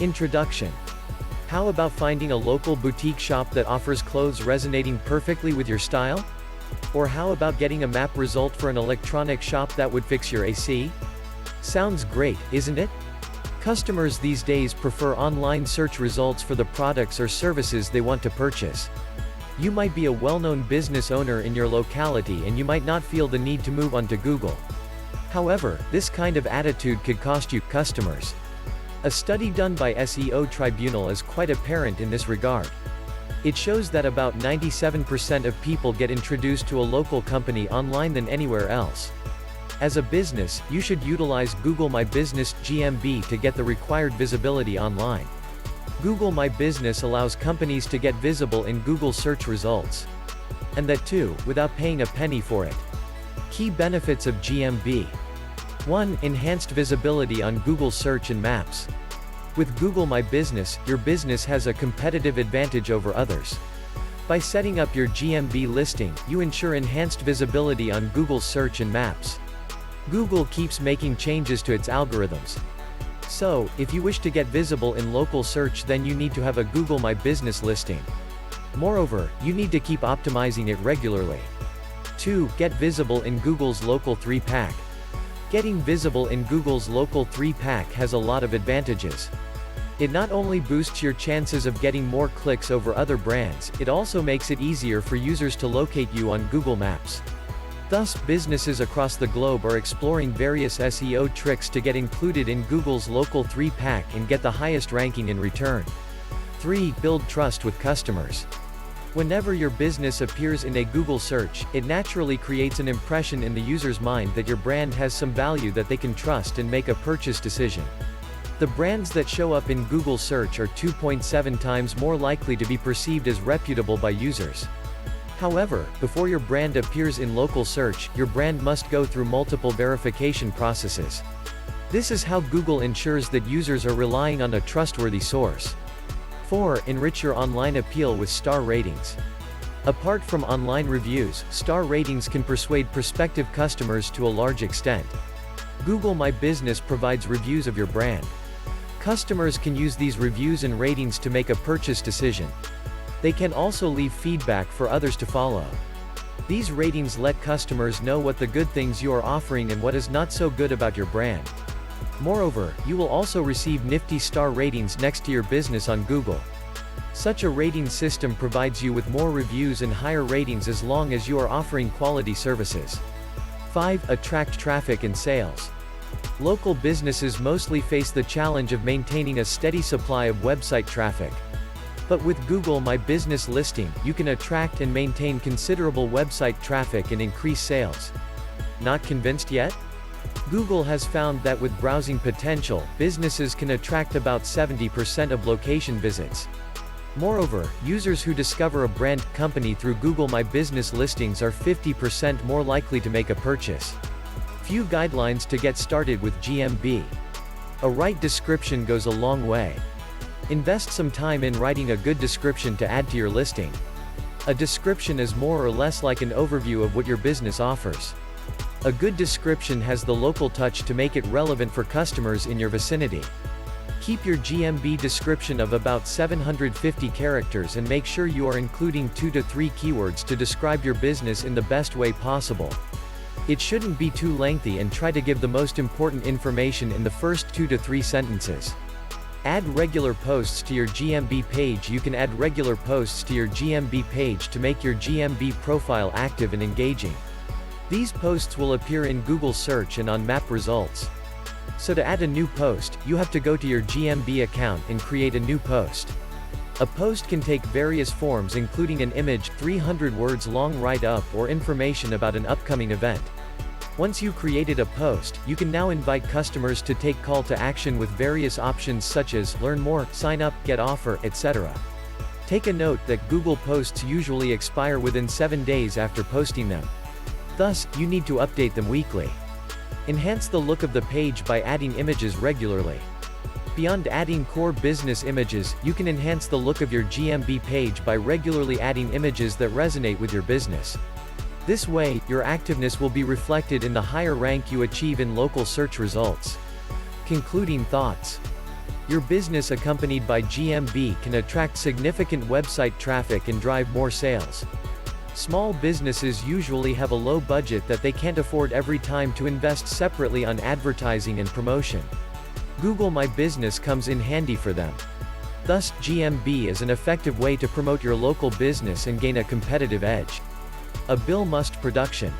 Introduction. How about finding a local boutique shop that offers clothes resonating perfectly with your style? Or how about getting a map result for an electronic shop that would fix your AC? Sounds great, isn't it? Customers these days prefer online search results for the products or services they want to purchase. You might be a well-known business owner in your locality and you might not feel the need to move onto Google. However, this kind of attitude could cost you customers. A study done by SEO Tribunal is quite apparent in this regard. It shows that about 97% of people get introduced to a local company online than anywhere else. As a business, you should utilize Google My Business (GMB) to get the required visibility online. Google My Business allows companies to get visible in Google search results. And that too, without paying a penny for it. Key benefits of GMB. 1. Enhanced visibility on Google Search and Maps. With Google My Business, your business has a competitive advantage over others. By setting up your GMB listing, you ensure enhanced visibility on Google Search and Maps. Google keeps making changes to its algorithms. So, if you wish to get visible in local search, then you need to have a Google My Business listing. Moreover, you need to keep optimizing it regularly. 2. Get visible in Google's Local 3-pack. Getting visible in Google's Local 3-pack has a lot of advantages. It not only boosts your chances of getting more clicks over other brands, it also makes it easier for users to locate you on Google Maps. Thus, businesses across the globe are exploring various SEO tricks to get included in Google's Local 3-pack and get the highest ranking in return. 3. Build trust with customers. Whenever your business appears in a Google search, it naturally creates an impression in the user's mind that your brand has some value that they can trust and make a purchase decision. The brands that show up in Google search are 2.7 times more likely to be perceived as reputable by users. However, before your brand appears in local search, your brand must go through multiple verification processes. This is how Google ensures that users are relying on a trustworthy source. 4. Enrich your online appeal with star ratings. Apart from online reviews, star ratings can persuade prospective customers to a large extent. Google My Business provides reviews of your brand. Customers can use these reviews and ratings to make a purchase decision. They can also leave feedback for others to follow. These ratings let customers know what the good things you are offering and what is not so good about your brand. Moreover, you will also receive nifty star ratings next to your business on Google. Such a rating system provides you with more reviews and higher ratings as long as you are offering quality services. 5. Attract traffic and sales. Local businesses mostly face the challenge of maintaining a steady supply of website traffic. But with Google My Business listing, you can attract and maintain considerable website traffic and increase sales. Not convinced yet? Google has found that with browsing potential, businesses can attract about 70% of location visits. Moreover, users who discover a brand company through Google My Business listings are 50% more likely to make a purchase. Few guidelines to get started with GMB. A right description goes a long way. Invest some time in writing a good description to add to your listing. A description is more or less like an overview of what your business offers. A good description has the local touch to make it relevant for customers in your vicinity. Keep your GMB description of about 750 characters and make sure you are including 2 to 3 keywords to describe your business in the best way possible. It shouldn't be too lengthy and try to give the most important information in the first 2 to 3 sentences. Add regular posts to your GMB page. You can add regular posts to your GMB page to make your GMB profile active and engaging. These posts will appear in Google search and on map results. So to add a new post, you have to go to your GMB account and create a new post. A post can take various forms including an image, 300 words long write-up or information about an upcoming event. Once you created a post, you can now invite customers to take call to action with various options such as learn more, sign up, get offer, etc. Take a note that Google posts usually expire within 7 days after posting them. Thus, you need to update them weekly. Enhance the look of the page by adding images regularly. Beyond adding core business images, you can enhance the look of your GMB page by regularly adding images that resonate with your business. This way, your activeness will be reflected in the higher rank you achieve in local search results. Concluding thoughts. Your business accompanied by GMV can attract significant website traffic and drive more sales. Small businesses usually have a low budget that they can't afford every time to invest separately on advertising and promotion. Google My Business comes in handy for them. Thus, GMB is an effective way to promote your local business and gain a competitive edge. A Bill Must production.